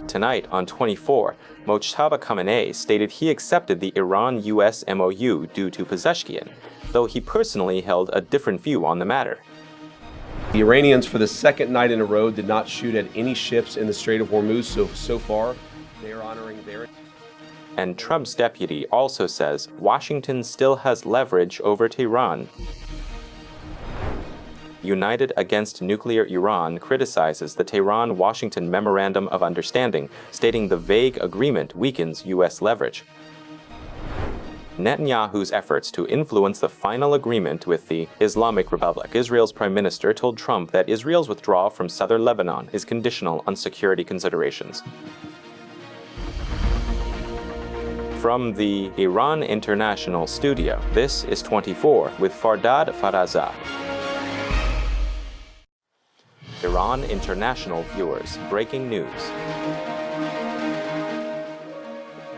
Tonight, on 24, Mojtaba Khamenei stated he accepted the Iran-US MOU due to Pezeshkian, though he personally held a different view on the matter. The Iranians, for the second night in a row, did not shoot at any ships in the Strait of Hormuz, so far they are honoring their... And Trump's deputy also says Washington still has leverage over Tehran. United Against Nuclear Iran criticizes the Tehran-Washington Memorandum of Understanding, stating the vague agreement weakens U.S. leverage. Netanyahu's efforts to influence the final agreement with the Islamic Republic. Israel's prime minister told Trump that Israel's withdrawal from southern Lebanon is conditional on security considerations. From the Iran International Studio, this is 24 with Fardad Farahzad. Iran International viewers, breaking news.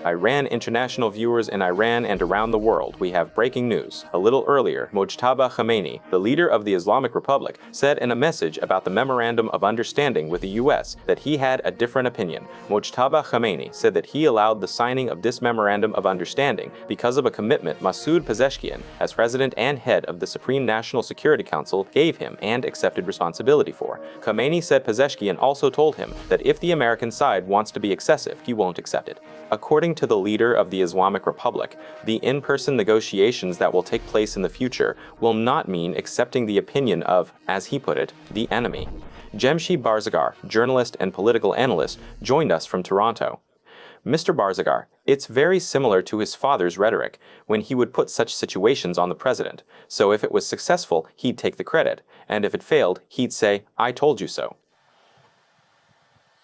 Iran International viewers in Iran and around the world, we have breaking news. A little earlier, Mojtaba Khamenei, the leader of the Islamic Republic, said in a message about the Memorandum of Understanding with the U.S. that he had a different opinion. Mojtaba Khamenei said that he allowed the signing of this Memorandum of Understanding because of a commitment Masoud Pezeshkian, as president and head of the Supreme National Security Council, gave him and accepted responsibility for. Khamenei said Pezeshkian also told him that if the American side wants to be excessive, he won't accept it. According to the leader of the Islamic Republic, the in-person negotiations that will take place in the future will not mean accepting the opinion of, as he put it, the enemy. Jemshi Barzagar, journalist and political analyst, joined us from Toronto. Mr. Barzagar, it's very similar to his father's rhetoric, when he would put such situations on the president. So if it was successful, he'd take the credit, and if it failed, he'd say, "I told you so."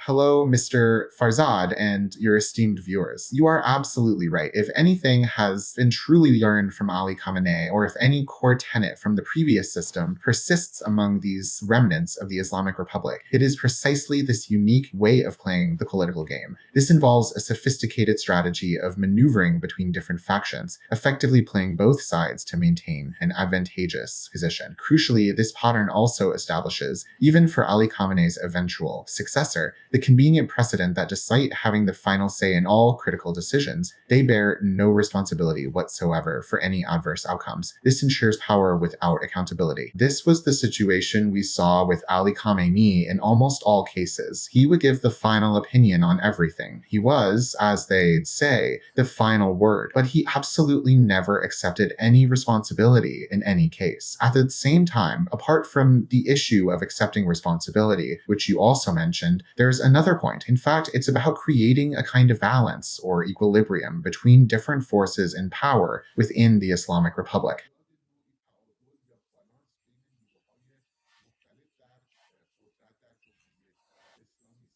Hello, Mr. Farzad and your esteemed viewers. You are absolutely right. If anything has been truly learned from Ali Khamenei, or if any core tenet from the previous system persists among these remnants of the Islamic Republic, it is precisely this unique way of playing the political game. This involves a sophisticated strategy of maneuvering between different factions, effectively playing both sides to maintain an advantageous position. Crucially, this pattern also establishes, even for Ali Khamenei's eventual successor, the convenient precedent that despite having the final say in all critical decisions, they bear no responsibility whatsoever for any adverse outcomes. This ensures power without accountability. This was the situation we saw with Ali Khamenei in almost all cases. He would give the final opinion on everything. He was, as they'd say, the final word, but he absolutely never accepted any responsibility in any case. At the same time, apart from the issue of accepting responsibility, which you also mentioned, there's another point. In fact, it's about creating a kind of balance or equilibrium between different forces in power within the Islamic Republic.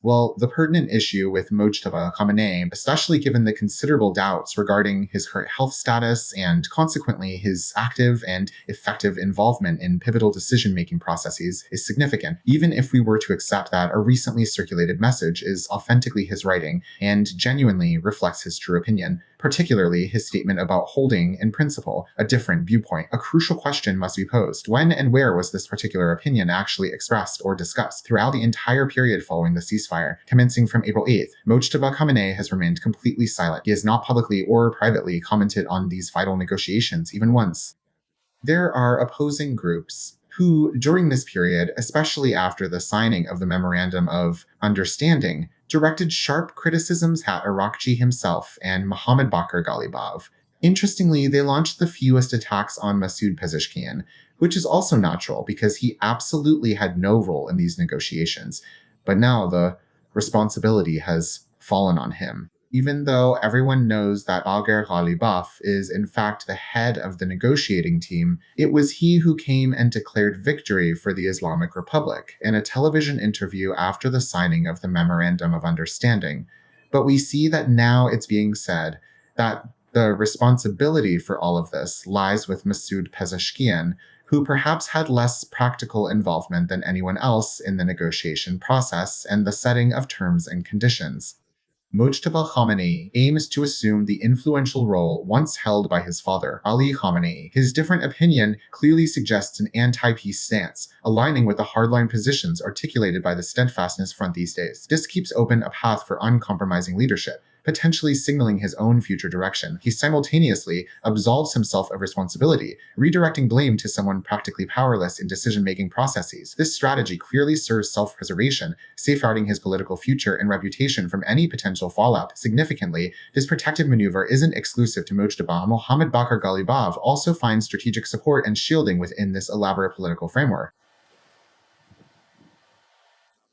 Well, the pertinent issue with Mojtaba Khamenei, especially given the considerable doubts regarding his current health status and consequently his active and effective involvement in pivotal decision-making processes, is significant, even if we were to accept that a recently circulated message is authentically his writing and genuinely reflects his true opinion, particularly his statement about holding, in principle, a different viewpoint. A crucial question must be posed. When and where was this particular opinion actually expressed or discussed? Throughout the entire period following the ceasefire, commencing from April 8th, Mojtaba Khamenei has remained completely silent. He has not publicly or privately commented on these vital negotiations even once. There are opposing groups who, during this period, especially after the signing of the Memorandum of Understanding, directed sharp criticisms at Arakchi himself and Mohammad Bakr Ghalibaf. Interestingly, they launched the fewest attacks on Masoud Pezeshkian, which is also natural because he absolutely had no role in these negotiations. But now the responsibility has fallen on him. Even though everyone knows that Bakr Ghalibaf is in fact the head of the negotiating team, it was he who came and declared victory for the Islamic Republic in a television interview after the signing of the Memorandum of Understanding. But we see that now it's being said that the responsibility for all of this lies with Masoud Pezeshkian, who perhaps had less practical involvement than anyone else in the negotiation process and the setting of terms and conditions. Mojtaba Khamenei aims to assume the influential role once held by his father, Ali Khamenei. His different opinion clearly suggests an anti-peace stance, aligning with the hardline positions articulated by the Steadfastness Front these days. This keeps open a path for uncompromising leadership, potentially signaling his own future direction. He simultaneously absolves himself of responsibility, redirecting blame to someone practically powerless in decision-making processes. This strategy clearly serves self-preservation, safeguarding his political future and reputation from any potential fallout. Significantly, this protective maneuver isn't exclusive to Mojtaba. Mohammad Bakr Ghalibaf also finds strategic support and shielding within this elaborate political framework.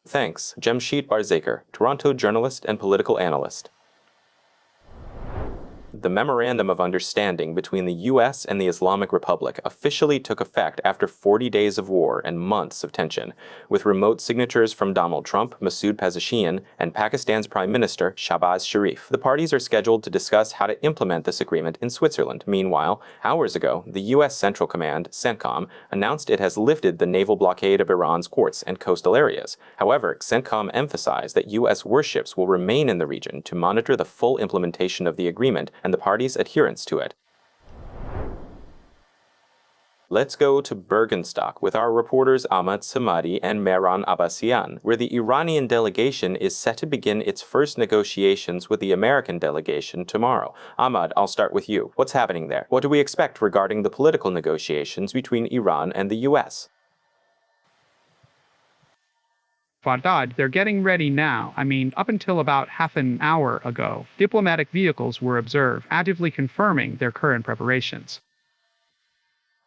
Thanks, Jamshid Barzakar, Toronto journalist and political analyst. The Memorandum of Understanding between the U.S. and the Islamic Republic officially took effect after 40 days of war and months of tension, with remote signatures from Donald Trump, Masoud Pezeshkian, and Pakistan's Prime Minister Shahbaz Sharif. The parties are scheduled to discuss how to implement this agreement in Switzerland. Meanwhile, hours ago, the U.S. Central Command, CENTCOM, announced it has lifted the naval blockade of Iran's ports and coastal areas. However, CENTCOM emphasized that U.S. warships will remain in the region to monitor the full implementation of the agreement and the party's adherence to it. Let's go to Bergenstock with our reporters Ahmad Samadi and Mehran Abbasian, where the Iranian delegation is set to begin its first negotiations with the American delegation tomorrow. Ahmad, I'll start with you. What's happening there? What do we expect regarding the political negotiations between Iran and the U.S.? Fardad, they're getting ready now. Up until about half an hour ago, diplomatic vehicles were observed, actively confirming their current preparations.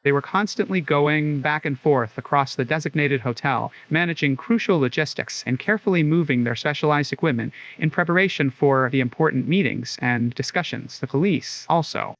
They were constantly going back and forth across the designated hotel, managing crucial logistics and carefully moving their specialized equipment in preparation for the important meetings and discussions. The police also.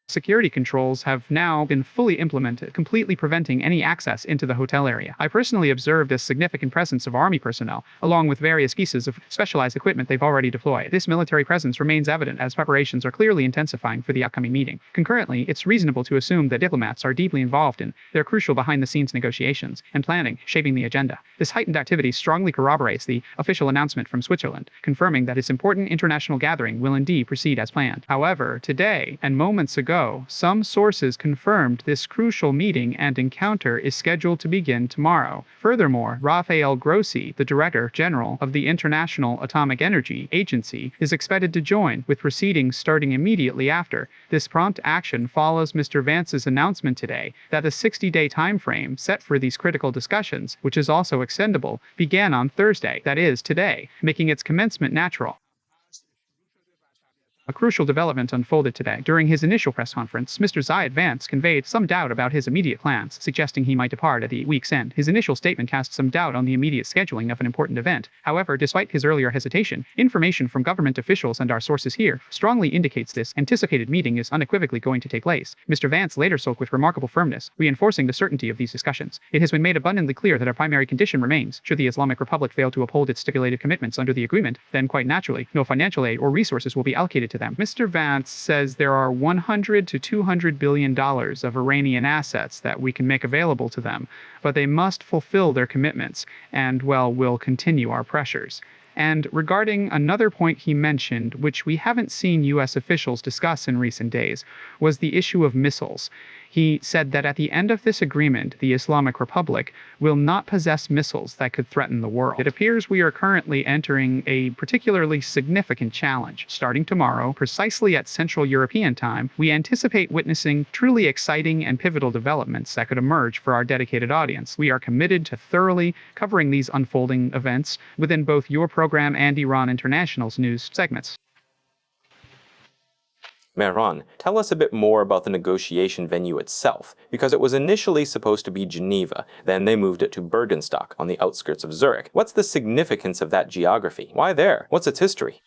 Security controls have now been fully implemented, completely preventing any access into the hotel area. I personally observed a significant presence of army personnel, along with various pieces of specialized equipment they've already deployed. This military presence remains evident as preparations are clearly intensifying for the upcoming meeting. Concurrently, it's reasonable to assume that diplomats are deeply involved in their crucial behind-the-scenes negotiations and planning, shaping the agenda. This heightened activity strongly corroborates the official announcement from Switzerland, confirming that its important international gathering will indeed proceed as planned. However, today, and moments ago, some sources confirmed this crucial meeting and encounter is scheduled to begin tomorrow. Furthermore, Rafael Grossi, the Director General of the International Atomic Energy Agency, is expected to join, with proceedings starting immediately after. This prompt action follows Mr. Vance's announcement today that the 60-day time frame set for these critical discussions, which is also extendable, began on Thursday, that is, today, making its commencement natural. A crucial development unfolded today. During his initial press conference, Mr. Ziad Vance conveyed some doubt about his immediate plans, suggesting he might depart at the week's end. His initial statement cast some doubt on the immediate scheduling of an important event. However, despite his earlier hesitation, information from government officials and our sources here strongly indicates this anticipated meeting is unequivocally going to take place. Mr. Vance later spoke with remarkable firmness, reinforcing the certainty of these discussions. It has been made abundantly clear that a primary condition remains. Should the Islamic Republic fail to uphold its stipulated commitments under the agreement, then quite naturally, no financial aid or resources will be allocated to them. Mr. Vance says there are $100 to $200 billion of Iranian assets that we can make available to them, but they must fulfill their commitments, and, well, we'll continue our pressures. And regarding another point he mentioned, which we haven't seen U.S. officials discuss in recent days, was the issue of missiles. He said that at the end of this agreement, the Islamic Republic will not possess missiles that could threaten the world. It appears we are currently entering a particularly significant challenge. Starting tomorrow, precisely at Central European time, we anticipate witnessing truly exciting and pivotal developments that could emerge for our dedicated audience. We are committed to thoroughly covering these unfolding events within both your program and Iran International's news segments. Mehran, tell us a bit more about the negotiation venue itself, because it was initially supposed to be Geneva, then they moved it to Bergenstock on the outskirts of Zurich. What's the significance of that geography? Why there? What's its history?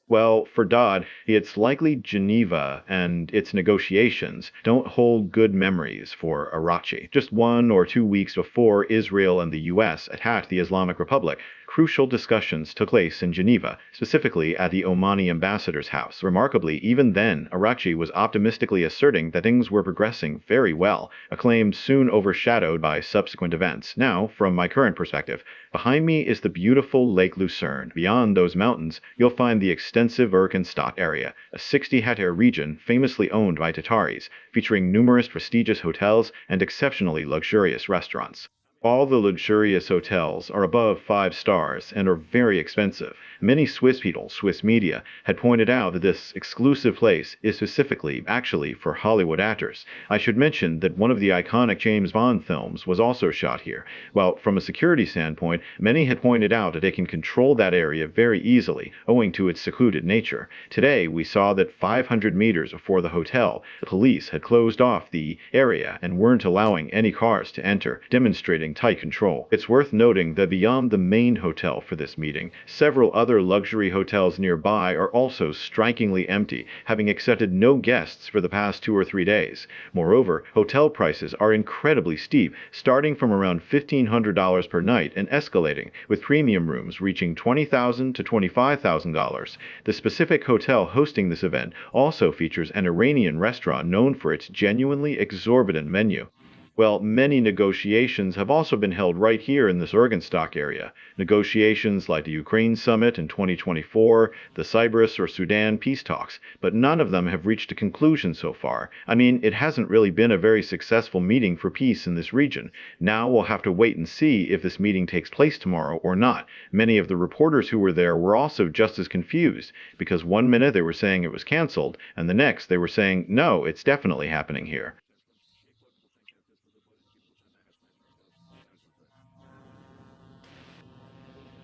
Well, for Dodd, it's likely Geneva and its negotiations don't hold good memories for Arachi. Just 1 or 2 weeks before Israel and the U.S. attacked the Islamic Republic, crucial discussions took place in Geneva, specifically at the Omani ambassador's house. Remarkably, even then, Araghchi was optimistically asserting that things were progressing very well, a claim soon overshadowed by subsequent events. Now, from my current perspective, behind me is the beautiful Lake Lucerne. Beyond those mountains, you'll find the extensive Urkenstock area, a 60-hectare region famously owned by Tataris, featuring numerous prestigious hotels and exceptionally luxurious restaurants. All the luxurious hotels are above 5 stars and are very expensive. Many Swiss people, Swiss media, had pointed out that this exclusive place is specifically, actually, for Hollywood actors. I should mention that one of the iconic James Bond films was also shot here. While from a security standpoint, many had pointed out that they can control that area very easily, owing to its secluded nature. Today, we saw that 500 meters before the hotel, the police had closed off the area and weren't allowing any cars to enter, demonstrating tight control. It's worth noting that beyond the main hotel for this meeting, several other luxury hotels nearby are also strikingly empty, having accepted no guests for the past 2 or 3 days. Moreover, hotel prices are incredibly steep, starting from around $1,500 per night and escalating, with premium rooms reaching $20,000 to $25,000. The specific hotel hosting this event also features an Iranian restaurant known for its genuinely exorbitant menu. Well, many negotiations have also been held right here in this Urgenstock area. Negotiations like the Ukraine summit in 2024, the Cyprus or Sudan peace talks, but none of them have reached a conclusion so far. I mean, it hasn't really been a very successful meeting for peace in this region. Now we'll have to wait and see if this meeting takes place tomorrow or not. Many of the reporters who were there were also just as confused, because one minute they were saying it was canceled, and the next they were saying, no, it's definitely happening here.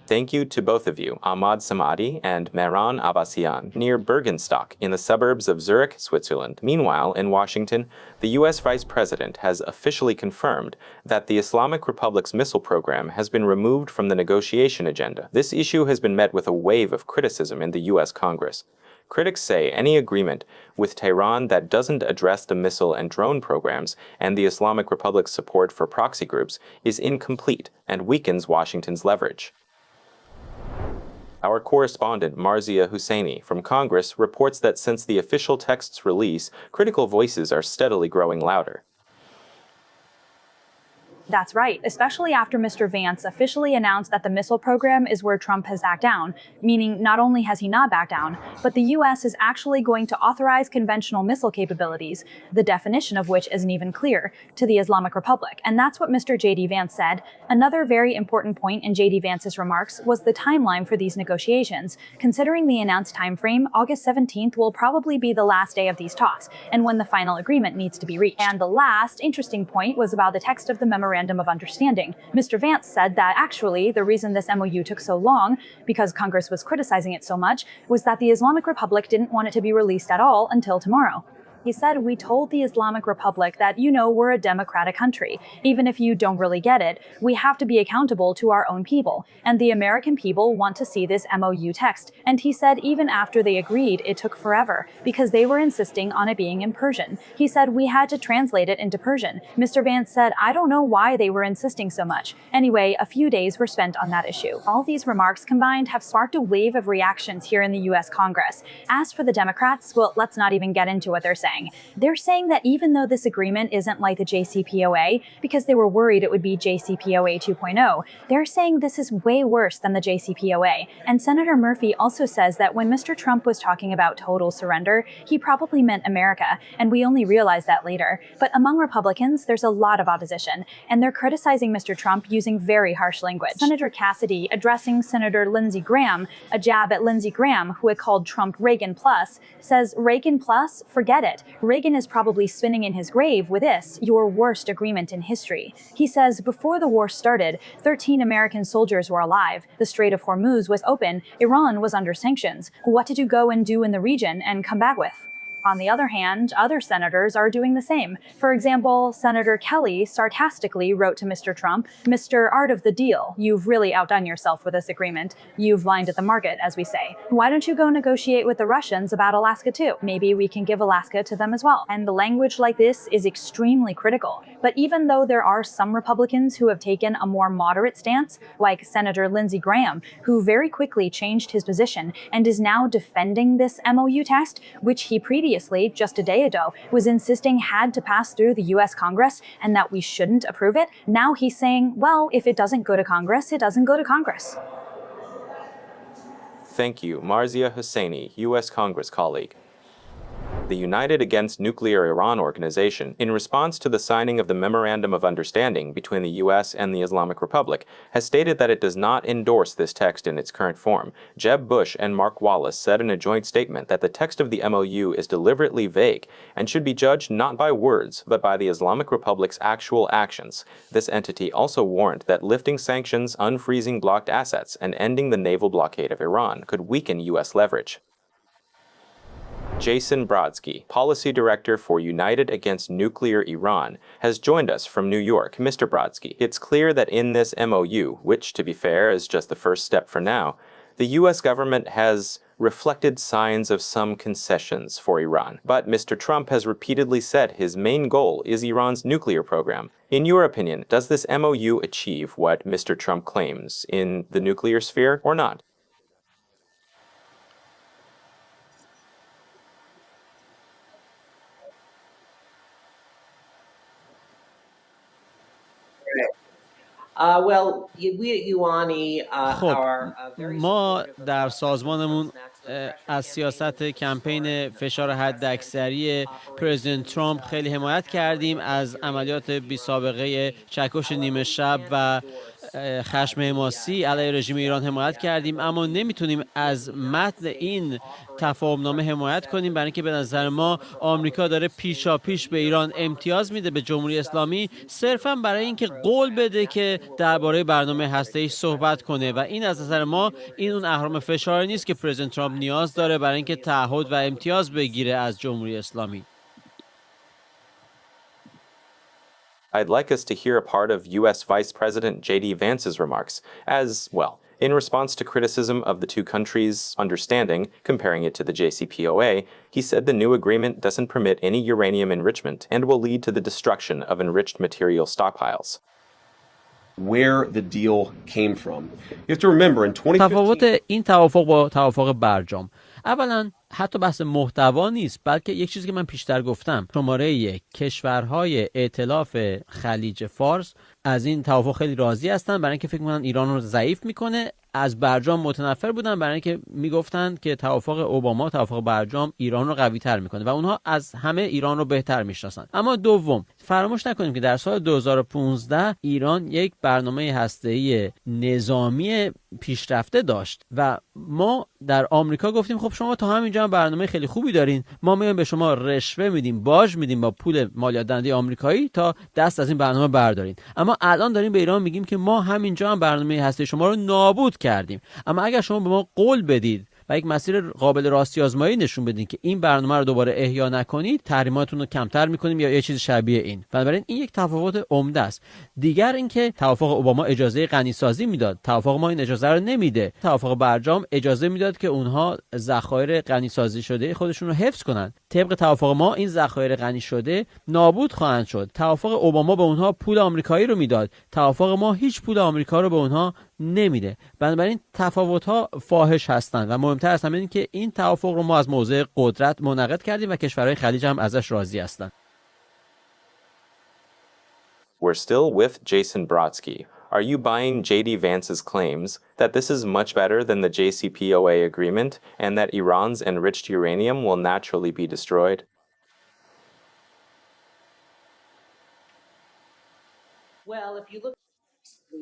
Thank you to both of you, Ahmad Samadi and Mehran Abbasian, near Bergenstock in the suburbs of Zurich, Switzerland. Meanwhile, in Washington, the U.S. Vice President has officially confirmed that the Islamic Republic's missile program has been removed from the negotiation agenda. This issue has been met with a wave of criticism in the U.S. Congress. Critics say any agreement with Tehran that doesn't address the missile and drone programs and the Islamic Republic's support for proxy groups is incomplete and weakens Washington's leverage. Our correspondent Marzia Husseini from Congress reports that since the official text's release, critical voices are steadily growing louder. That's right, especially after Mr. Vance officially announced that the missile program is where Trump has backed down, meaning not only has he not backed down, but the U.S. is actually going to authorize conventional missile capabilities, the definition of which isn't even clear, to the Islamic Republic. And that's what Mr. J.D. Vance said. Another very important point in J.D. Vance's remarks was the timeline for these negotiations. Considering the announced timeframe, August 17th will probably be the last day of these talks, and when the final agreement needs to be reached. And the last interesting point was about the text of the Memorandum of Understanding. Mr. Vance said that actually the reason this MOU took so long, because Congress was criticizing it so much, was that the Islamic Republic didn't want it to be released at all until tomorrow. He said, we told the Islamic Republic that, we're a democratic country. Even if you don't really get it, we have to be accountable to our own people. And the American people want to see this MOU text. And he said even after they agreed, it took forever because they were insisting on it being in Persian. He said we had to translate it into Persian. Mr. Vance said, I don't know why they were insisting so much. Anyway, a few days were spent on that issue. All these remarks combined have sparked a wave of reactions here in the U.S. Congress. As for the Democrats, well, let's not even get into what they're saying. They're saying that even though this agreement isn't like the JCPOA, because they were worried it would be JCPOA 2.0, they're saying this is way worse than the JCPOA. And Senator Murphy also says that when Mr. Trump was talking about total surrender, he probably meant America, and we only realized that later. But among Republicans, there's a lot of opposition, and they're criticizing Mr. Trump using very harsh language. Senator Cassidy, addressing Senator Lindsey Graham, a jab at Lindsey Graham, who had called Trump Reagan Plus, says, Reagan Plus? Forget it. Reagan is probably spinning in his grave with this, your worst agreement in history. He says, before the war started, 13 American soldiers were alive. The Strait of Hormuz was open. Iran was under sanctions. What did you go and do in the region and come back with? On the other hand, other senators are doing the same. For example, Senator Kelly sarcastically wrote to Mr. Trump, "Mr. Art of the Deal, you've really outdone yourself with this agreement. You've lined at the market, as we say. Why don't you go negotiate with the Russians about Alaska too? Maybe we can give Alaska to them as well." And the language like this is extremely critical. But even though there are some Republicans who have taken a more moderate stance, like Senator Lindsey Graham, who very quickly changed his position and is now defending this MOU text, which he previously, just a day ago, was insisting had to pass through the US Congress and that we shouldn't approve it. Now he's saying, well, if it doesn't go to Congress, it doesn't go to Congress. Thank you, Marzia Hosseini, U.S. Congress colleague. The United Against Nuclear Iran organization, in response to the signing of the Memorandum of Understanding between the U.S. and the Islamic Republic, has stated that it does not endorse this text in its current form. Jeb Bush and Mark Wallace said in a joint statement that the text of the MOU is deliberately vague and should be judged not by words, but by the Islamic Republic's actual actions. This entity also warned that lifting sanctions, unfreezing blocked assets, and ending the naval blockade of Iran could weaken U.S. leverage. Jason Brodsky, Policy Director for United Against Nuclear Iran, has joined us from New York. Mr. Brodsky, it's clear that in this MOU, which, to be fair, is just the first step for now, the U.S. government has reflected signs of some concessions for Iran. But Mr. Trump has repeatedly said his main goal is Iran's nuclear program. In your opinion, does this MOU achieve what Mr. Trump claims in the nuclear sphere or not? خب ما در سازمانمون از سیاست کمپین فشار حداکثری پرزیدنت ترامپ خیلی حمایت کردیم، از عملیات بی سابقه چکش نیمه شب و خشم حماسی علیه رژیم ایران حمایت کردیم، اما نمیتونیم از متن این تفاهمنامه حمایت کنیم، برای اینکه به نظر ما آمریکا داره پیشاپیش به ایران امتیاز میده، به جمهوری اسلامی، صرفا برای اینکه قول بده که درباره برنامه هسته‌ای صحبت کنه و این از نظر ما این اون اهرم فشاری نیست که پرزیدنت ترامپ نیاز داره برای اینکه تعهد و امتیاز بگیره از جمهوری اسلامی. I'd like us to hear a part of U.S. Vice President J.D. Vance's remarks, as, well, in response to criticism of the two countries' understanding, comparing it to the JCPOA, he said the new agreement doesn't permit any uranium enrichment and will lead to the destruction of enriched material stockpiles. Where the deal came from. You have to remember in 2015 تفاوت این توافق با توافق برجام، اولا حتی بحث محتوا نیست، بلکه یک چیزی که من پیشتر گفتم، شماره یک کشورهای ائتلاف خلیج فارس از این توافق خیلی راضی هستن، برای اینکه فکر می‌کنن ایران رو ضعیف میکنه. از برجام متنفر بودن، برای اینکه میگفتن که توافق اوباما، توافق برجام ایران رو قوی تر میکنه و اونها از همه ایران رو بهتر میشناسن. اما دوم، فراموش نکنیم که در سال 2015 ایران یک برنامه هسته‌ای نظامی پیشرفته داشت و ما در آمریکا گفتیم خب شما تا همینجا هم برنامه خیلی خوبی دارین، ما میایم به شما رشوه میدیم، باج میدیم با پول مالیات دهنده آمریکایی تا دست از این برنامه بردارین. اما الان داریم به ایران میگیم که ما همینجا هم برنامه هسته شما رو نابود کردیم، اما اگر شما به ما قول بدید و یک مسیر قابل راستی آزمایی نشون بدین که این برنامه رو دوباره احیا نکنید، تحریماتون رو کمتر میکنیم یا یه چیز شبیه این. بنابراین این یک تفاوت عمده است. دیگر اینکه توافق اوباما اجازه غنیسازی میداد، توافق ما این اجازه رو نمیده. توافق برجام اجازه میداد که اونها ذخایر غنیسازی شده خودشون رو حفظ کنن. طبق توافق ما این ذخایر غنی شده نابود خواهند شد. توافق اوباما به اونها پول آمریکایی رو میداد، توافق ما هیچ پول آمریکا رو به اونها نمیده. بنابراین تفاوت‌ها فاحش هستند و مهمتر از همه این که این توافق رو ما از موضع قدرت منعقد کردیم و کشورهای خلیج هم ازش راضی هستند. We're still with Jason Brodsky. Are you buying J.D. Vance's claims that this is much better than the JCPOA agreement and that Iran's enriched uranium will naturally be destroyed? Well, if you look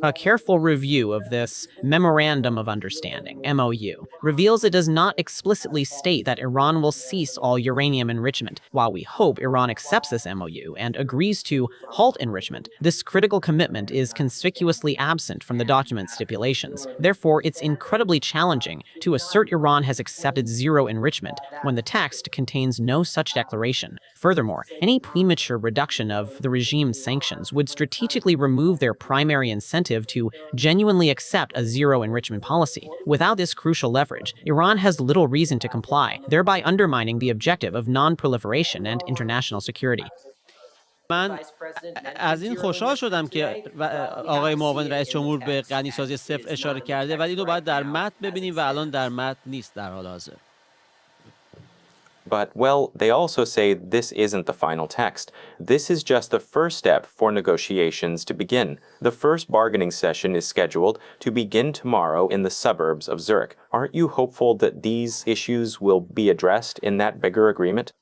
A careful review of this Memorandum of Understanding, MOU, reveals it does not explicitly state that Iran will cease all uranium enrichment. While we hope Iran accepts this MOU and agrees to halt enrichment, this critical commitment is conspicuously absent from the document's stipulations. Therefore, it's incredibly challenging to assert Iran has accepted zero enrichment when the text contains no such declaration. Furthermore, any premature reduction of the regime's sanctions would strategically remove their primary incentive to genuinely accept a zero enrichment policy. Without this crucial leverage, Iran has little reason to comply, thereby undermining the objective of non-proliferation and international security. من از این خوشحال شدم که آقای معاون رئیس جمهور به غنیسازی صفر اشاره کرده، ولی اینو باید در متن ببینیم و الان در متن نیست در حال حاضر. But, well, they also say this isn't the final text. This is just the first step for negotiations to begin. The first bargaining session is scheduled to begin tomorrow in the suburbs of Zurich. Aren't you hopeful that these issues will be addressed in that bigger agreement?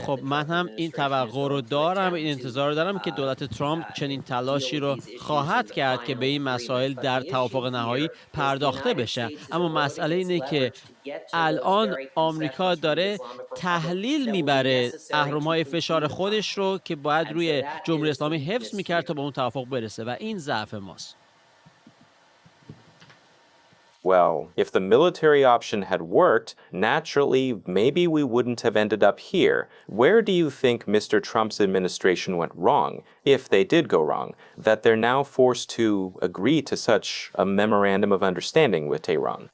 خب من هم این توقع رو دارم، این انتظار رو دارم که دولت ترامپ چنین تلاشی رو خواهد کرد که به این مسائل در توافق نهایی پرداخته بشه. اما مسئله اینه که الان آمریکا داره تحلیل میبره اهرم‌های فشار خودش رو که باید روی جمهوری اسلامی حفظ میکرد تا به اون توافق برسه و این ضعف ماست. Well, if the military option had worked, naturally, maybe we wouldn't have ended up here. Where do you think Mr. Trump's administration went wrong, if they did go wrong, that they're now forced to agree to such a memorandum of understanding with Tehran?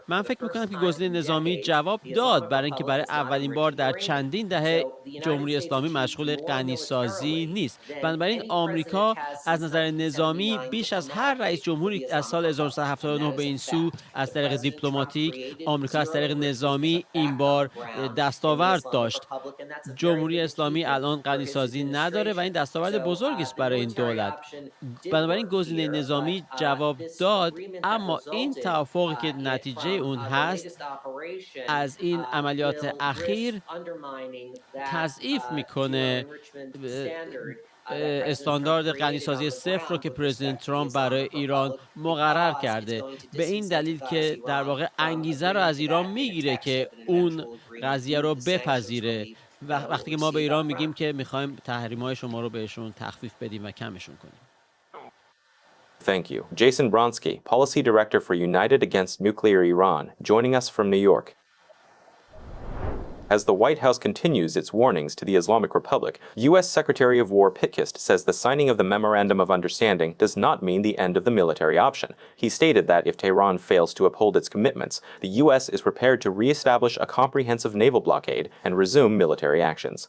من فکر میکنم که گزینه نظامی جواب داد، برای اینکه برای اولین بار در چندین دهه جمهوری اسلامی مشغول غنیسازی نیست. بنابراین آمریکا از نظر نظامی بیش از هر رئیس جمهوری از سال 1979 به این سو از طریق دیپلماتیک، آمریکا از طریق نظامی این بار دستاورد داشت. جمهوری اسلامی الان غنیسازی نداره و این دستاورد بزرگی است برای این دولت. بنابراین گزینه نظامی جواب داد، اما این توافقی که نتیجه اون هست از این عملیات اخیر تضعیف میکنه استاندارد غنیسازی صفر رو که پرزیدنت ترامپ برای ایران مقرر کرده، به این دلیل که در واقع انگیزه رو از ایران میگیره که اون قضیه رو بپذیره. وقتی که ما به ایران میگیم که میخوایم تحریم‌های شما رو بهشون تخفیف بدیم و کمشون کنیم. Thank you. Jason Bronsky, Policy Director for United Against Nuclear Iran, joining us from New York. As the White House continues its warnings to the Islamic Republic, U.S. Secretary of War Pitkist says the signing of the Memorandum of Understanding does not mean the end of the military option. He stated that if Tehran fails to uphold its commitments, the U.S. is prepared to reestablish a comprehensive naval blockade and resume military actions.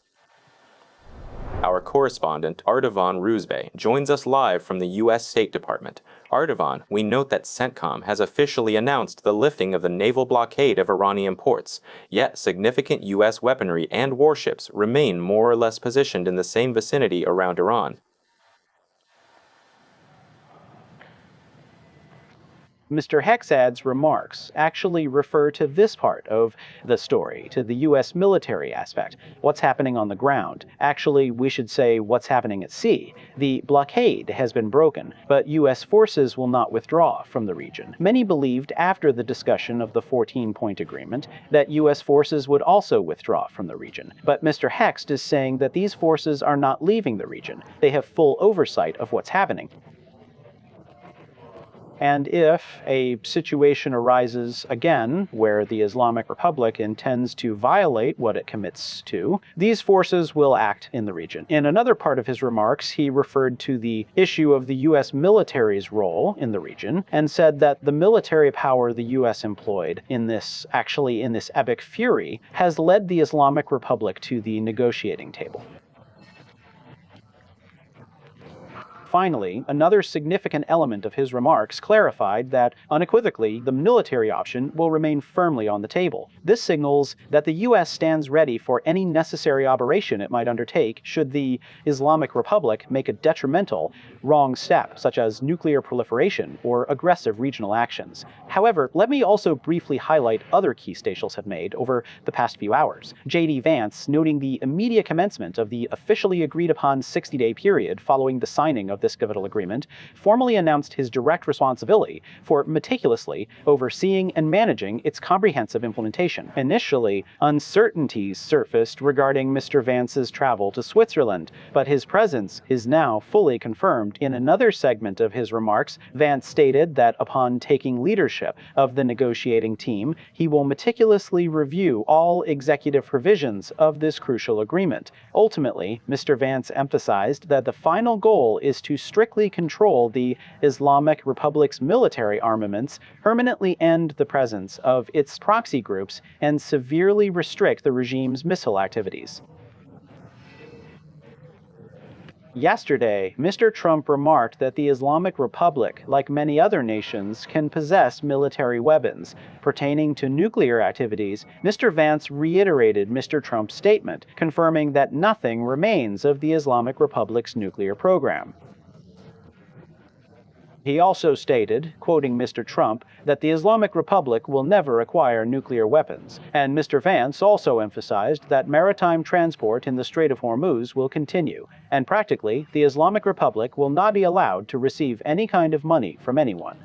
Our correspondent, Ardavan Ruzbe, joins us live from the U.S. State Department. Ardavan, we note that CENTCOM has officially announced the lifting of the naval blockade of Iranian ports, yet significant U.S. weaponry and warships remain more or less positioned in the same vicinity around Iran. Mr. Hexad's remarks actually refer to this part of the story, to the U.S. military aspect, what's happening on the ground. Actually, we should say what's happening at sea. The blockade has been broken, but U.S. forces will not withdraw from the region. Many believed after the discussion of the 14-point agreement that U.S. forces would also withdraw from the region. But Mr. Hext is saying that these forces are not leaving the region. They have full oversight of what's happening. And if a situation arises again where the Islamic Republic intends to violate what it commits to, these forces will act in the region. In another part of his remarks, he referred to the issue of the U.S. military's role in the region and said that the military power the U.S. employed in this epic fury has led the Islamic Republic to the negotiating table. Finally, another significant element of his remarks clarified that, unequivocally, the military option will remain firmly on the table. This signals that the U.S. stands ready for any necessary operation it might undertake should the Islamic Republic make a detrimental, wrong step, such as nuclear proliferation or aggressive regional actions. However, let me also briefly highlight other key statements have made over the past few hours. J.D. Vance, noting the immediate commencement of the officially agreed-upon 60-day period following the signing of this pivotal agreement, formally announced his direct responsibility for meticulously overseeing and managing its comprehensive implementation. Initially, uncertainties surfaced regarding Mr. Vance's travel to Switzerland, but his presence is now fully confirmed. In another segment of his remarks, Vance stated that upon taking leadership of the negotiating team, he will meticulously review all executive provisions of this crucial agreement. Ultimately, Mr. Vance emphasized that the final goal is to strictly control the Islamic Republic's military armaments, permanently end the presence of its proxy groups, and severely restrict the regime's missile activities. Yesterday, Mr. Trump remarked that the Islamic Republic, like many other nations, can possess military weapons. Pertaining to nuclear activities, Mr. Vance reiterated Mr. Trump's statement, confirming that nothing remains of the Islamic Republic's nuclear program. He also stated, quoting Mr. Trump, that the Islamic Republic will never acquire nuclear weapons. And Mr. Vance also emphasized that maritime transport in the Strait of Hormuz will continue, and practically, the Islamic Republic will not be allowed to receive any kind of money from anyone.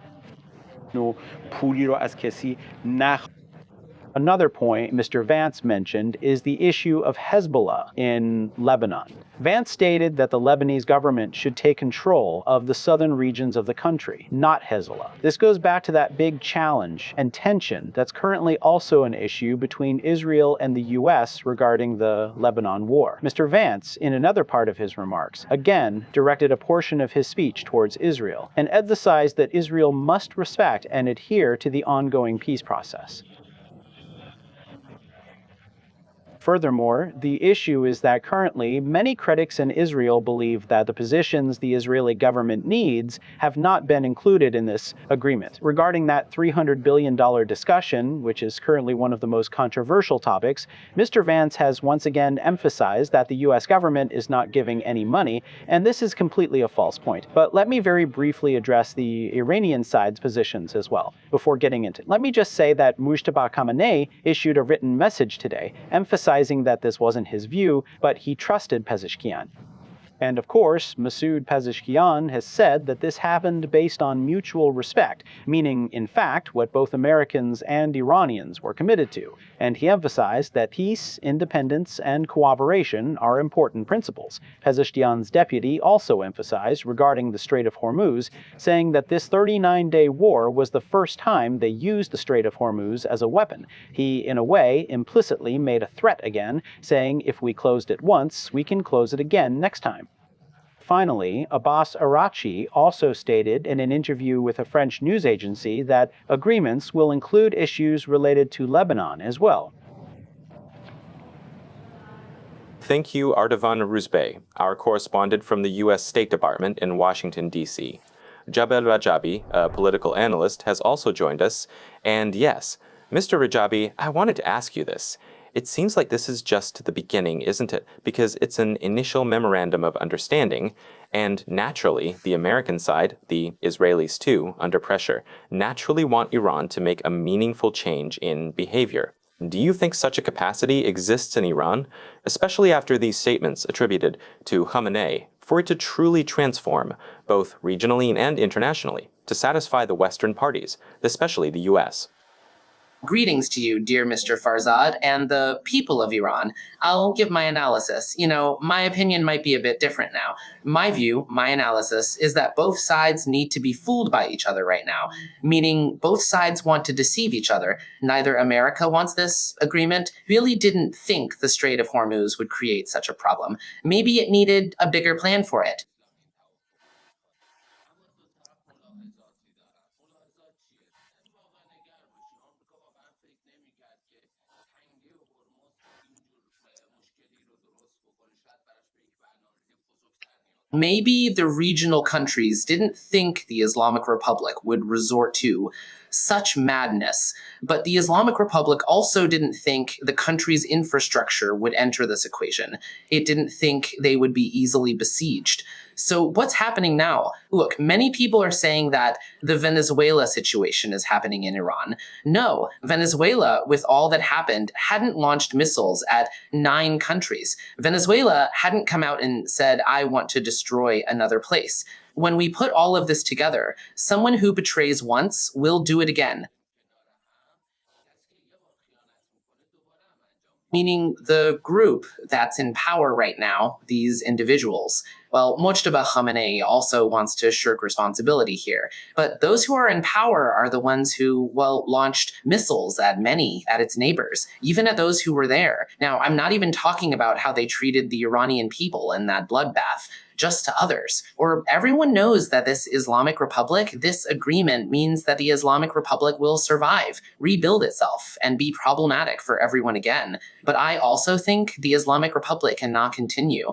Another point Mr. Vance mentioned is the issue of Hezbollah in Lebanon. Vance stated that the Lebanese government should take control of the southern regions of the country, not Hezbollah. This goes back to that big challenge and tension that's currently also an issue between Israel and the U.S. regarding the Lebanon war. Mr. Vance, in another part of his remarks, again directed a portion of his speech towards Israel and emphasized that Israel must respect and adhere to the ongoing peace process. Furthermore, the issue is that currently many critics in Israel believe that the positions the Israeli government needs have not been included in this agreement. Regarding that $300 billion discussion, which is currently one of the most controversial topics, Mr. Vance has once again emphasized that the U.S. government is not giving any money, and this is completely a false point. But let me very briefly address the Iranian side's positions as well, before getting into it. Let me just say that Mojtaba Khamenei issued a written message today, emphasizing that this wasn't his view, but he trusted Pezeshkian. And of course, Masoud Pezeshkian has said that this happened based on mutual respect, meaning, in fact, what both Americans and Iranians were committed to. And he emphasized that peace, independence, and cooperation are important principles. Pezeshkian's deputy also emphasized regarding the Strait of Hormuz, saying that this 39-day war was the first time they used the Strait of Hormuz as a weapon. He, in a way, implicitly made a threat again, saying if we closed it once, we can close it again next time. Finally, Abbas Araghchi also stated in an interview with a French news agency that agreements will include issues related to Lebanon as well. Thank you, Ardavan Ruzbeh, our correspondent from the U.S. State Department in Washington, D.C. Jabel Rajabi, a political analyst, has also joined us. And yes, Mr. Rajabi, I wanted to ask you this. It seems like this is just the beginning, isn't it? Because it's an initial memorandum of understanding, and naturally, the American side, the Israelis too, under pressure, naturally want Iran to make a meaningful change in behavior. Do you think such a capacity exists in Iran, especially after these statements attributed to Khamenei, for it to truly transform, both regionally and internationally, to satisfy the Western parties, especially the U.S.? Greetings to you, dear Mr. Farzad, and the people of Iran. I'll give my analysis. My opinion might be a bit different now. My view, my analysis, is that both sides need to be fooled by each other right now, meaning both sides want to deceive each other. Neither America wants this agreement, really didn't think the Strait of Hormuz would create such a problem. Maybe it needed a bigger plan for it. Maybe the regional countries didn't think the Islamic Republic would resort to such madness, but the Islamic Republic also didn't think the country's infrastructure would enter this equation. It didn't think they would be easily besieged. So what's happening now? Look, many people are saying that the Venezuela situation is happening in Iran. No, Venezuela, with all that happened, hadn't launched missiles at 9 countries. Venezuela hadn't come out and said, I want to destroy another place. When we put all of this together, someone who betrays once will do it again. Meaning the group that's in power right now, these individuals. Well, Mojtaba Khamenei also wants to shirk responsibility here. But those who are in power are the ones who, well, launched missiles at its neighbors, even at those who were there. Now, I'm not even talking about how they treated the Iranian people in that bloodbath, just to others. Or everyone knows that this Islamic Republic, this agreement means that the Islamic Republic will survive, rebuild itself, and be problematic for everyone again. But I also think the Islamic Republic cannot continue.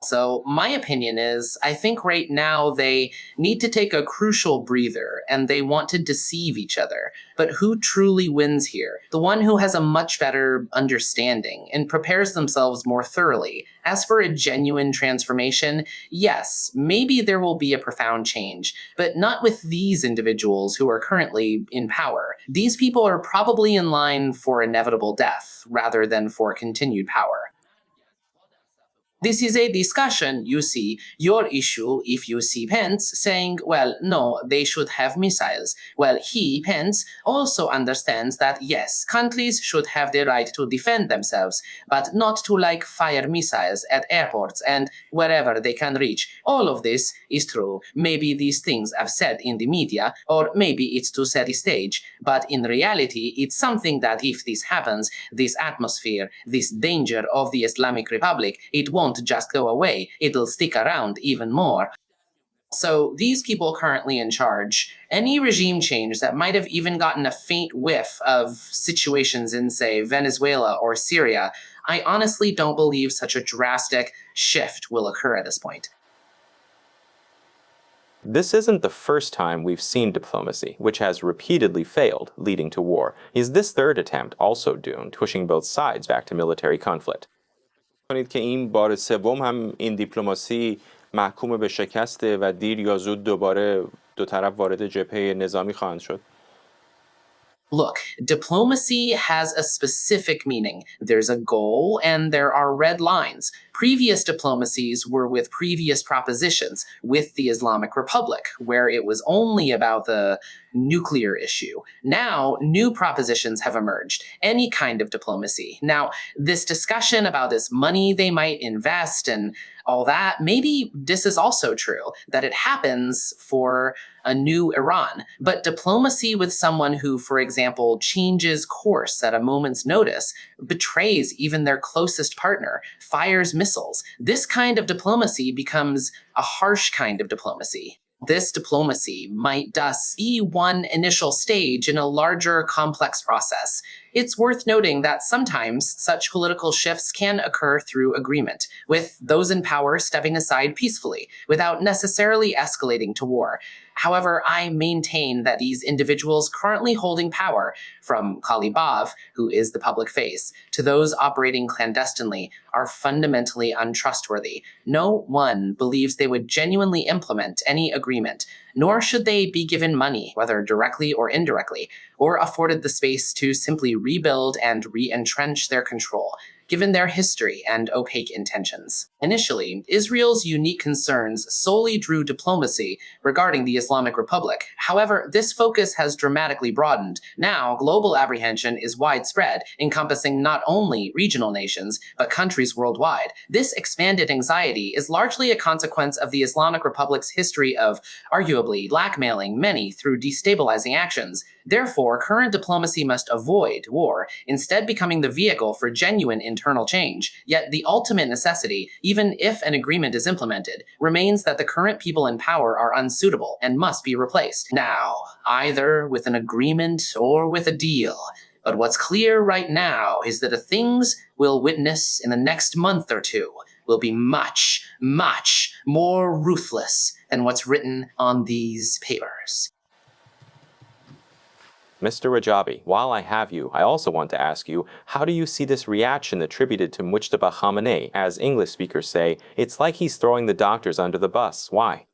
So my opinion is, I think right now they need to take a crucial breather and they want to deceive each other. But who truly wins here? The one who has a much better understanding and prepares themselves more thoroughly. As for a genuine transformation, yes, maybe there will be a profound change, but not with these individuals who are currently in power. These people are probably in line for inevitable death rather than for continued power. This is a discussion, you see, your issue if you see Pence saying, well, no, they should have missiles. Well, Pence, also understands that, yes, countries should have the right to defend themselves, but not to fire missiles at airports and wherever they can reach. All of this is true. Maybe these things are said in the media, or maybe it's to set a stage, but in reality, it's something that if this happens, this atmosphere, this danger of the Islamic Republic, it won't just go away, it'll stick around even more. So these people currently in charge, any regime change that might have even gotten a faint whiff of situations in, say, Venezuela or Syria, I honestly don't believe such a drastic shift will occur at this point. This isn't the first time we've seen diplomacy, which has repeatedly failed, leading to war. Is this third attempt also doomed, pushing both sides back to military conflict? کنید که این بار سوم هم این دیپلماسی محکوم به شکسته و دیر یا زود دوباره دو طرف وارد جبهه نظامی خواهند شد. Look, diplomacy has a specific meaning. There's a goal and there are red lines. Previous diplomacies were with previous propositions, with the Islamic Republic, where it was only about the nuclear issue. Now, new propositions have emerged, any kind of diplomacy. Now, this discussion about this money they might invest and all that, maybe this is also true, that it happens for a new Iran. But diplomacy with someone who, for example, changes course at a moment's notice, betrays even their closest partner, fires missiles, this kind of diplomacy becomes a harsh kind of diplomacy. This diplomacy might thus be one initial stage in a larger, complex process. It's worth noting that sometimes such political shifts can occur through agreement, with those in power stepping aside peacefully, without necessarily escalating to war. However, I maintain that these individuals currently holding power, from Kalibov, who is the public face, to those operating clandestinely, are fundamentally untrustworthy. No one believes they would genuinely implement any agreement, nor should they be given money, whether directly or indirectly, or afforded the space to simply rebuild and re-entrench their control, given their history and opaque intentions. Initially, Israel's unique concerns solely drew diplomacy regarding the Islamic Republic. However, this focus has dramatically broadened. Now, global apprehension is widespread, encompassing not only regional nations, but countries worldwide. This expanded anxiety is largely a consequence of the Islamic Republic's history of, arguably, blackmailing many through destabilizing actions. Therefore, current diplomacy must avoid war, instead becoming the vehicle for genuine internal change. Yet the ultimate necessity, even if an agreement is implemented, remains that the current people in power are unsuitable and must be replaced. Now, either with an agreement or with a deal. But what's clear right now is that the things we'll witness in the next month or two will be much, much more ruthless than what's written on these papers. Mr. Rajavi, while I have you, I also want to ask you, how do you see this reaction attributed to Mojtaba Khamenei? As English speakers say, it's like he's throwing the doctors under the bus. Why?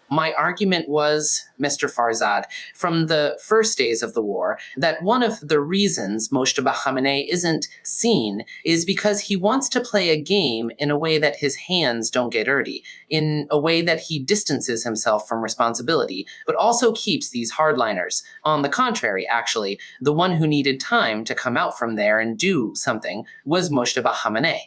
My argument was, Mr. Farzad, from the first days of the war, that one of the reasons Mojtaba Khamenei isn't seen is because he wants to play a game in a way that his hands don't get dirty, in a way that he distances himself from responsibility, but also keeps these hardliners. On the contrary, actually, the one who needed time to come out from there and do something was Mojtaba Khamenei.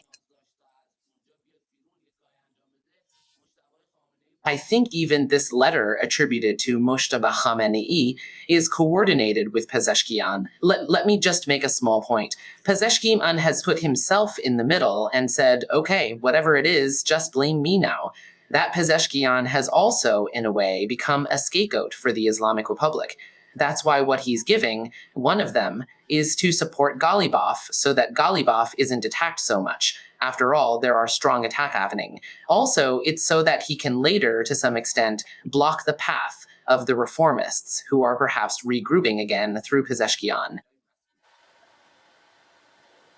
I think even this letter attributed to Mojtaba Khamenei is coordinated with Pezeshkian. Let me just make a small point. Pezeshkian has put himself in the middle and said, okay, whatever it is, just blame me now. That Pezeshkian has also, in a way, become a scapegoat for the Islamic Republic. That's why what he's giving, one of them, is to support Ghalibaf so that Ghalibaf isn't attacked so much. After all, there are strong attack happening. Also, it's so that he can later, to some extent, block the path of the reformists who are perhaps regrouping again through Pezeshkian.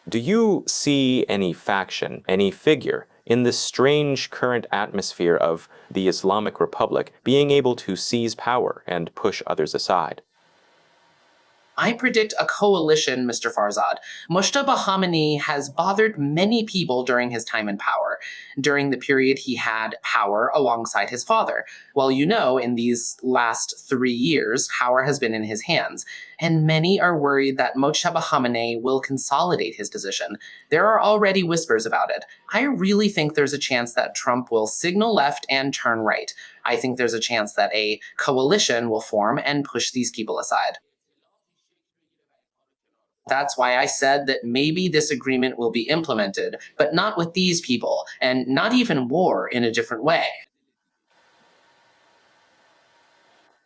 Do you see any faction, any figure, in this strange current atmosphere of the Islamic Republic being able to seize power and push others aside? I predict a coalition, Mr. Farzad. Mojtaba Khamenei has bothered many people during his time in power, during the period he had power alongside his father. Well, you know, in these last 3 years, power has been in his hands, and many are worried that Mojtaba Khamenei will consolidate his position. There are already whispers about it. I really think there's a chance that Trump will signal left and turn right. I think there's a chance that a coalition will form and push these people aside. That's why I said that maybe this agreement will be implemented, but not with these people, and not even war in a different way.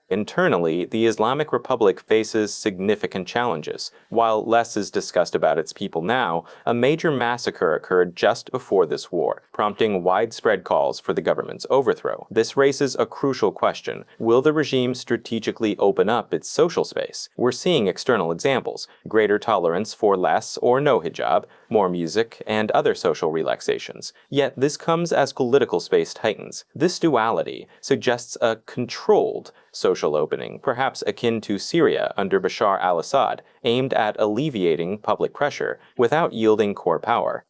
Internally, the Islamic Republic faces significant challenges. While less is discussed about its people now, a major massacre occurred just before this war, prompting widespread calls for the government's overthrow. This raises a crucial question. Will the regime strategically open up its social space? We're seeing external examples: greater tolerance for less or no hijab, more music, and other social relaxations. Yet this comes as political space tightens. This duality suggests a controlled social opening, perhaps akin to Syria under Bashar al-Assad, aimed at alleviating public pressure without yielding core power.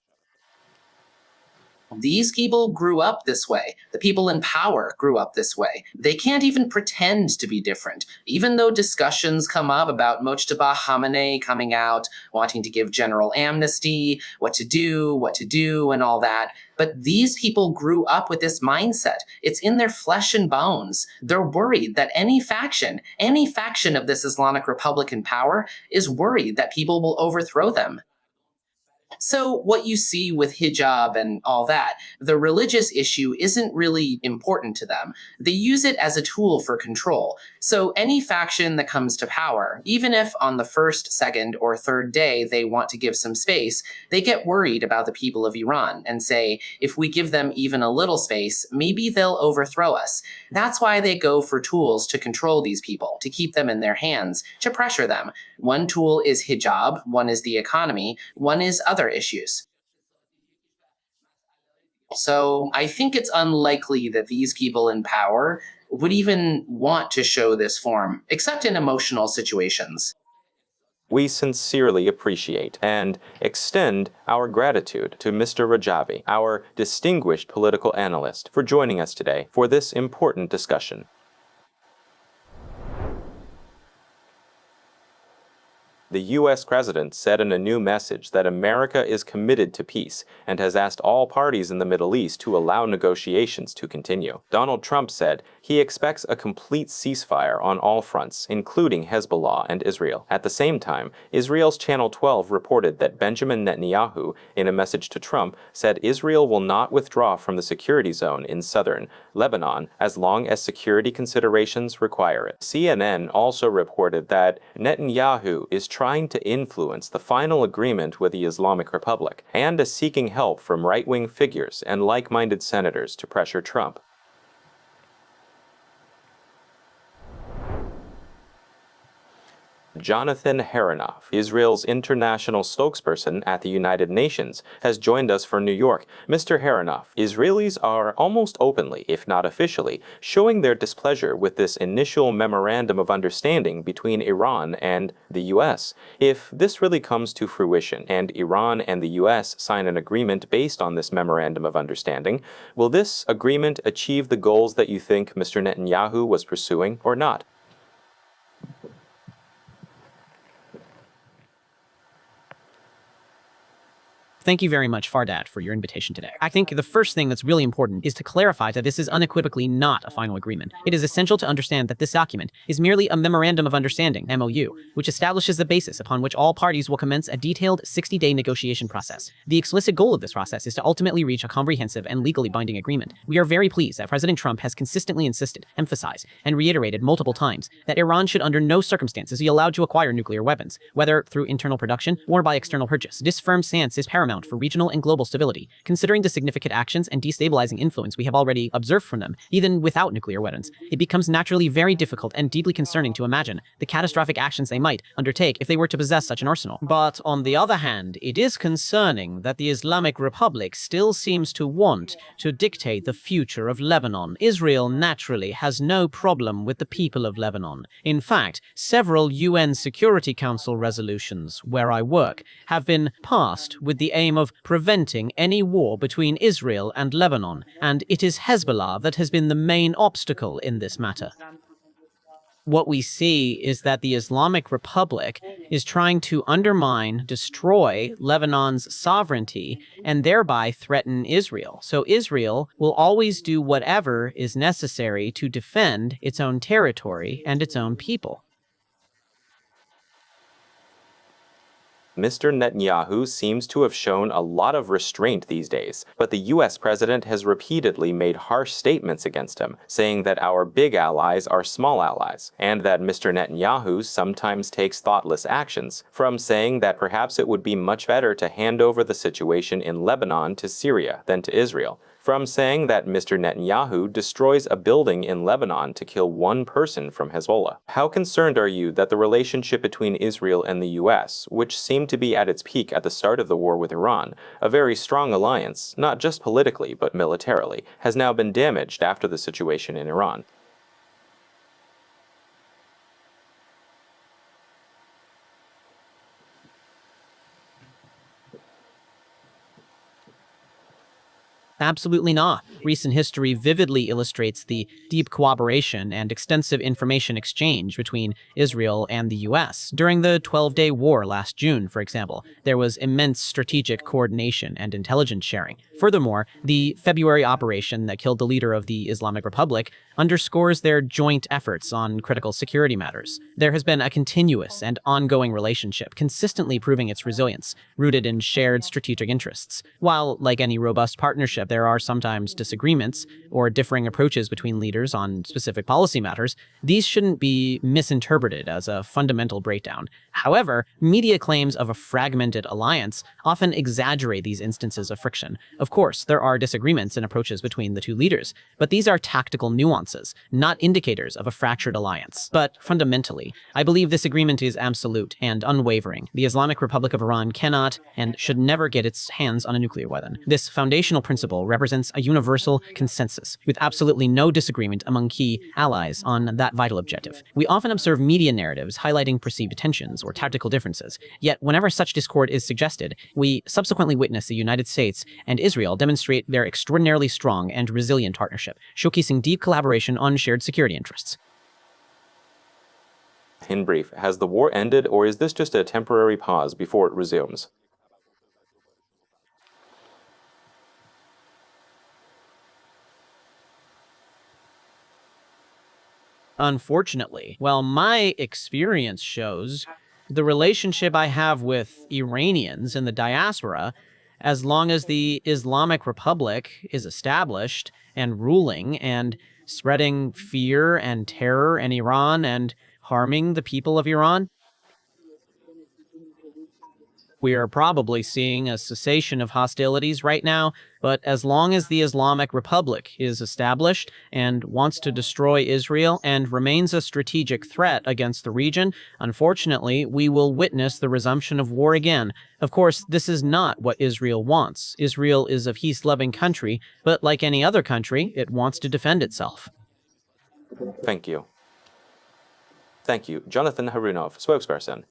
These people grew up this way. The people in power grew up this way. They can't even pretend to be different, even though discussions come up about Mojtaba Khamenei coming out, wanting to give general amnesty, what to do, and all that. But these people grew up with this mindset. It's in their flesh and bones. They're worried that any faction of this Islamic Republic in power is worried that people will overthrow them. So what you see with hijab and all that, the religious issue isn't really important to them. They use it as a tool for control. So any faction that comes to power, even if on the first, second, or third day they want to give some space, they get worried about the people of Iran and say, if we give them even a little space, maybe they'll overthrow us. That's why they go for tools to control these people, to keep them in their hands, to pressure them. One tool is hijab, one is the economy, one is other issues. So I think it's unlikely that these people in power would even want to show this form, except in emotional situations. We sincerely appreciate and extend our gratitude to Mr. Rajavi, our distinguished political analyst, for joining us today for this important discussion. The U.S. president said in a new message that America is committed to peace and has asked all parties in the Middle East to allow negotiations to continue. Donald Trump said he expects a complete ceasefire on all fronts, including Hezbollah and Israel. At the same time, Israel's Channel 12 reported that Benjamin Netanyahu, in a message to Trump, said Israel will not withdraw from the security zone in southern Lebanon as long as security considerations require it. CNN also reported that Netanyahu is trying to influence the final agreement with the Islamic Republic, and as seeking help from right-wing figures and like-minded senators to pressure Trump. Jonathan Haranoff, Israel's international spokesperson at the United Nations, has joined us from New York. Mr. Haranoff, Israelis are almost openly, if not officially, showing their displeasure with this initial memorandum of understanding between Iran and the U.S. If this really comes to fruition and Iran and the U.S. sign an agreement based on this memorandum of understanding, will this agreement achieve the goals that you think Mr. Netanyahu was pursuing or not? Thank you very much, Fardad, for your invitation today. I think the first thing that's really important is to clarify that this is unequivocally not a final agreement. It is essential to understand that this document is merely a Memorandum of Understanding, MOU, which establishes the basis upon which all parties will commence a detailed 60-day negotiation process. The explicit goal of this process is to ultimately reach a comprehensive and legally binding agreement. We are very pleased that President Trump has consistently insisted, emphasized, and reiterated multiple times that Iran should under no circumstances be allowed to acquire nuclear weapons, whether through internal production or by external purchase. This firm stance is paramount for regional and global stability, considering the significant actions and destabilizing influence we have already observed from them. Even without nuclear weapons, it becomes naturally very difficult and deeply concerning to imagine the catastrophic actions they might undertake if they were to possess such an arsenal. But on the other hand, it is concerning that the Islamic Republic still seems to want to dictate the future of Lebanon. Israel naturally has no problem with the people of Lebanon. In fact, several UN Security Council resolutions where I work have been passed with the aim of preventing any war between Israel and Lebanon, and it is Hezbollah that has been the main obstacle in this matter. What we see is that the Islamic Republic is trying to undermine, destroy Lebanon's sovereignty, and thereby threaten Israel. So Israel will always do whatever is necessary to defend its own territory and its own people. Mr. Netanyahu seems to have shown a lot of restraint these days, but the U.S. president has repeatedly made harsh statements against him, saying that our big allies are small allies, and that Mr. Netanyahu sometimes takes thoughtless actions, from saying that perhaps it would be much better to hand over the situation in Lebanon to Syria than to Israel, from saying that Mr. Netanyahu destroys a building in Lebanon to kill one person from Hezbollah. How concerned are you that the relationship between Israel and the U.S., which seemed to be at its peak at the start of the war with Iran, a very strong alliance, not just politically but militarily, has now been damaged after the situation in Iran? Absolutely not. Recent history vividly illustrates the deep cooperation and extensive information exchange between Israel and the U.S. During the 12-day war last June, for example, there was immense strategic coordination and intelligence sharing. Furthermore, the February operation that killed the leader of the Islamic Republic underscores their joint efforts on critical security matters. There has been a continuous and ongoing relationship, consistently proving its resilience, rooted in shared strategic interests. While, like any robust partnership, there are sometimes disagreements or differing approaches between leaders on specific policy matters, these shouldn't be misinterpreted as a fundamental breakdown. However, media claims of a fragmented alliance often exaggerate these instances of friction. Of course, there are disagreements and approaches between the two leaders, but these are tactical nuances, not indicators of a fractured alliance. But fundamentally, I believe this agreement is absolute and unwavering. The Islamic Republic of Iran cannot and should never get its hands on a nuclear weapon. This foundational principle represents a universal consensus, with absolutely no disagreement among key allies on that vital objective. We often observe media narratives highlighting perceived tensions or tactical differences, yet whenever such discord is suggested, we subsequently witness the United States and Israel demonstrate their extraordinarily strong and resilient partnership, showcasing deep collaboration on shared security interests. In brief, has the war ended, or is this just a temporary pause before it resumes? Unfortunately, well, my experience shows the relationship I have with Iranians in the diaspora, as long as the Islamic Republic is established and ruling and spreading fear and terror in Iran and harming the people of Iran, We are probably seeing a cessation of hostilities right now, but as long as the Islamic Republic is established and wants to destroy Israel and remains a strategic threat against the region, unfortunately, we will witness the resumption of war again. Of course, this is not what Israel wants. Israel is a peace-loving country, but like any other country, it wants to defend itself. Thank you. Thank you. Jonathan Harunov, spokesperson.